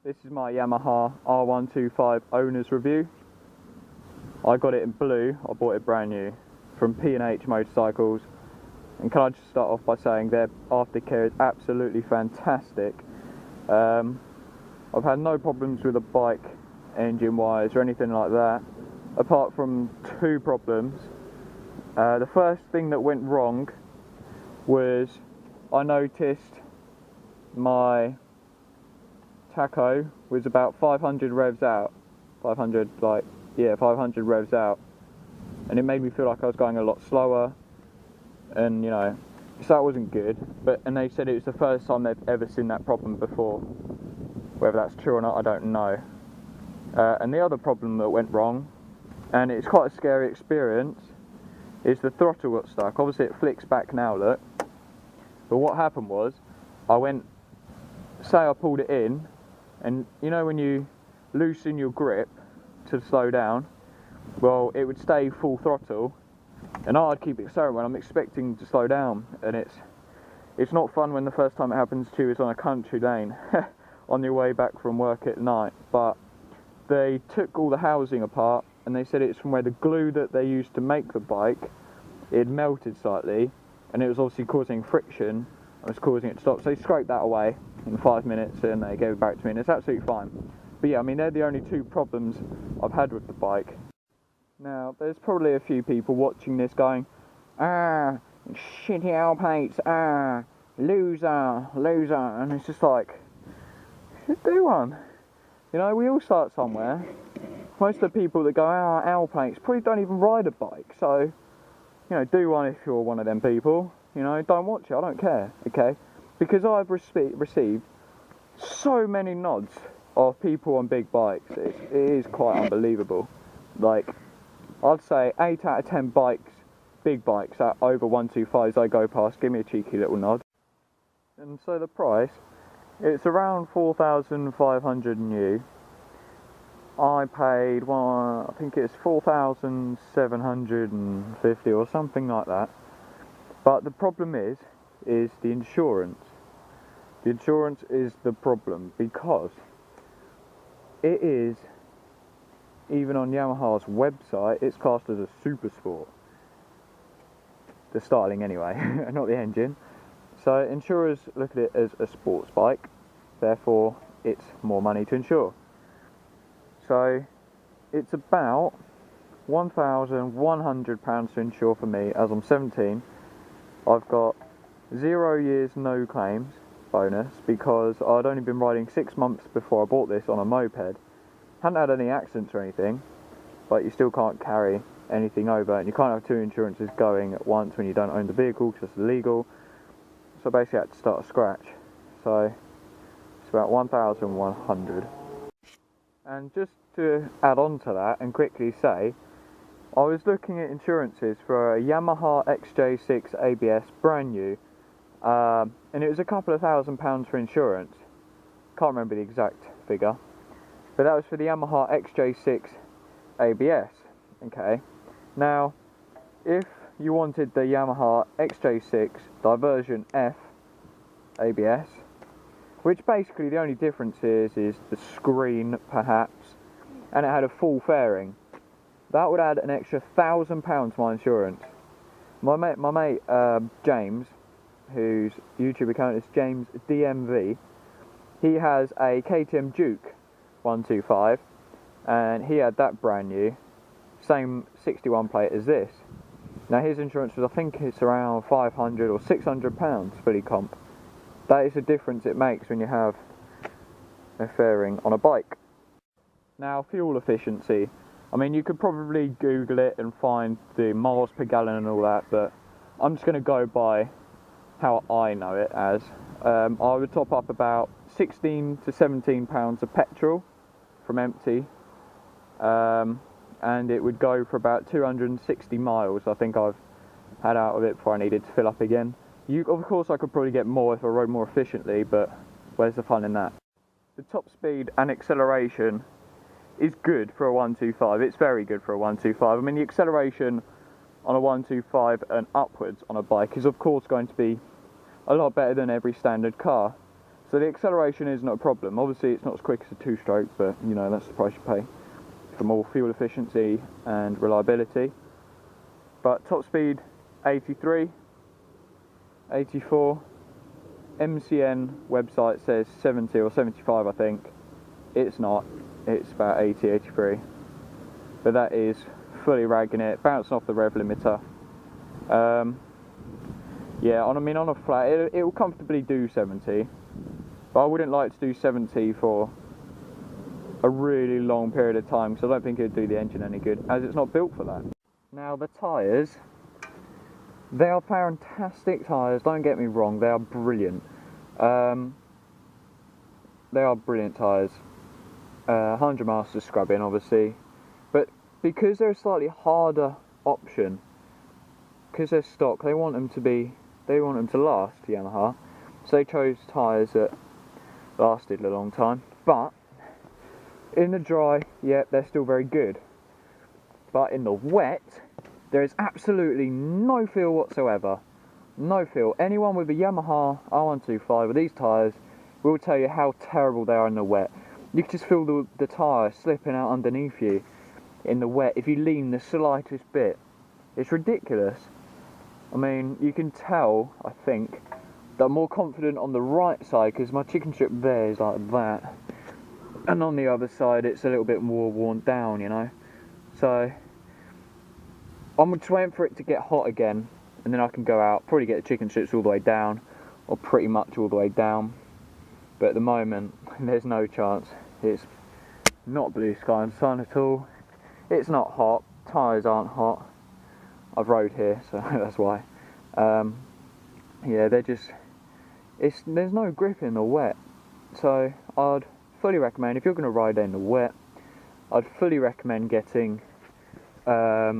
This is my Yamaha R125 owner's review. I got it in blue, I bought it brand new from P&H Motorcycles. And can I just start off by saying their aftercare is absolutely fantastic. I've had no problems with the bike engine wise or anything like that, apart from two problems. The first thing that went wrong was I noticed my tacho was about 500 revs out, 500 revs out, and it made me feel like I was going a lot slower, and you know, so that wasn't good. And they said it was the first time they've ever seen that problem before. Whether that's true or not, I don't know. And the other problem that went wrong, and it's quite a scary experience, is the throttle got stuck. Obviously it flicks back now, look. But what happened was, I pulled it in, and you know when you loosen your grip to slow down, well, it would stay full throttle, and I'd keep accelerating when I'm expecting to slow down, and it's not fun when the first time it happens to you is on a country lane on your way back from work at night. But they took all the housing apart, and they said it's from where the glue that they used to make the bike, it had melted slightly, and it was obviously causing friction. I was causing it to stop, so they scraped that away in 5 minutes and they gave it back to me, and it's absolutely fine. But yeah, I mean, they're the only two problems I've had with the bike. Now, there's probably a few people watching this going, shitty Alpates, loser, and it's just like, just do one. You know, we all start somewhere. Most of the people that go, Alpates, probably don't even ride a bike, so, you know, do one if you're one of them people. You know, don't watch it, I don't care, okay? Because I've received so many nods of people on big bikes, it is quite unbelievable. Like, I'd say 8 out of 10 bikes, big bikes at over 125s I go past, give me a cheeky little nod. And so the price, it's around 4,500 new. I paid, I think it's 4,750 or something like that. But the problem is the insurance. The insurance is the problem, because it is, even on Yamaha's website, it's classed as a super sport. The styling anyway, not the engine. So insurers look at it as a sports bike, therefore it's more money to insure. So it's about £1,100 to insure for me, as I'm 17. I've got 0 years no claims bonus, because I'd only been riding 6 months before I bought this on a moped. Hadn't had any accidents or anything, but you still can't carry anything over, and you can't have two insurances going at once when you don't own the vehicle, because it's illegal. So basically I had to start a scratch. So it's about 1,100. And just to add on to that and quickly say, I was looking at insurances for a Yamaha XJ6 ABS brand new, and it was a couple of £1,000 for insurance. Can't remember the exact figure, but that was for the Yamaha XJ6 ABS. Okay, now if you wanted the Yamaha XJ6 Diversion F ABS, which basically the only difference is the screen perhaps, and it had a full fairing, that would add an extra £1,000 to my insurance. My mate James, whose YouTube account is James DMV, he has a KTM Duke 125, and he had that brand new, same 61 plate as this. Now his insurance was, I think it's around £500 or £600 fully comp. That is the difference it makes when you have a fairing on a bike. Now, fuel efficiency. I mean, you could probably Google it and find the miles per gallon and all that, but I'm just going to go by how I know it as. I would top up about 16 to 17 pounds of petrol from empty, and it would go for about 260 miles. I think I've had out of it before I needed to fill up again. Of course, I could probably get more if I rode more efficiently, but where's the fun in that? The top speed and acceleration is good for a 125. It's very good for a 125. I mean, the acceleration on a 125 and upwards on a bike is of course going to be a lot better than every standard car. So the acceleration is not a problem. Obviously it's not as quick as a two-stroke, but you know, that's the price you pay for more fuel efficiency and reliability. But top speed 83, 84, MCN website says 70 or 75 I think. It's not, it's about 80, 83. But that is fully ragging it, bouncing off the rev limiter. Yeah, on a flat, it will comfortably do 70. But I wouldn't like to do 70 for a really long period of time, because I don't think it would do the engine any good, as it's not built for that. Now the tyres, they are fantastic tyres, don't get me wrong, they are brilliant. They are brilliant tyres. 100 master scrubbing obviously, but because they're a slightly harder option, because they're stock, they want them to last, Yamaha. So they chose tyres that lasted a long time, but in the dry, yeah, they're still very good. But in the wet, there is absolutely no feel whatsoever. No feel. Anyone with a Yamaha R125 with these tyres will tell you how terrible they are in the wet. You can just feel the tyre slipping out underneath you in the wet if you lean the slightest bit. It's ridiculous. I mean, you can tell, I think, that I'm more confident on the right side because my chicken strip there is like that. And on the other side it's a little bit more worn down, you know. So I'm just waiting for it to get hot again, and then I can go out, probably get the chicken strips all the way down, or pretty much all the way down. But at the moment, there's no chance. It's not blue sky and sun at all. It's not hot, tyres aren't hot. I've rode here, so that's why. Yeah, there's no grip in the wet. So I'd fully recommend, if you're going to ride in the wet, I'd fully recommend getting, I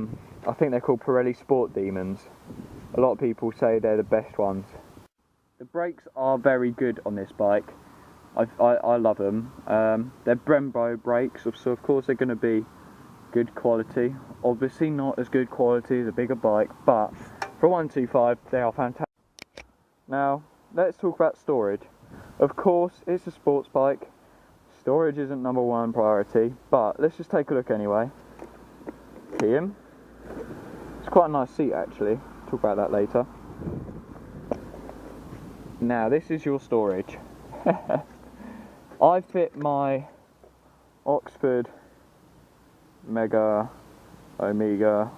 think they're called Pirelli Sport Demons. A lot of people say they're the best ones. The brakes are very good on this bike. I love them. They're Brembo brakes, so of course they're going to be good quality. Obviously not as good quality as a bigger bike, but for a 125 they are fantastic. Now let's talk about storage. Of course it's a sports bike, storage isn't #1 priority, but let's just take a look anyway. Him. It's quite a nice seat actually, talk about that later. Now this is your storage. I fit my Oxford Mega, Omega,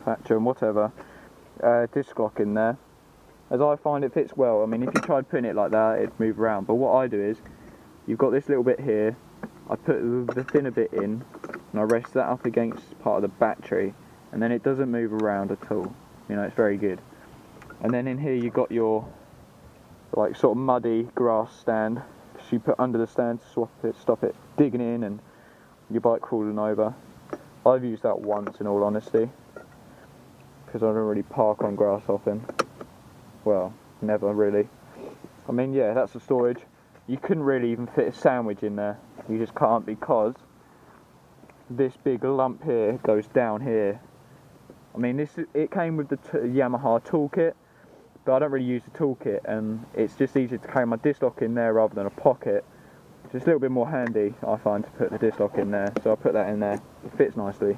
Thatcher and whatever disc lock in there, as I find it fits well. I mean, if you tried putting it like that it'd move around, but what I do is, you've got this little bit here, I put the thinner bit in and I rest that up against part of the battery, and then it doesn't move around at all. You know, it's very good. And then in here you've got your like sort of muddy grass stand, which you put under the stand to stop it digging in and your bike falling over. I've used that once in all honesty, because I don't really park on grass often. Well, never really. I mean, yeah, that's the storage. You couldn't really even fit a sandwich in there. You just can't, because this big lump here goes down here. I mean, it came with the Yamaha toolkit, but I don't really use the toolkit, and it's just easier to carry my disc lock in there rather than a pocket. It's just a little bit more handy, I find, to put the disc lock in there, so I put that in there. It fits nicely.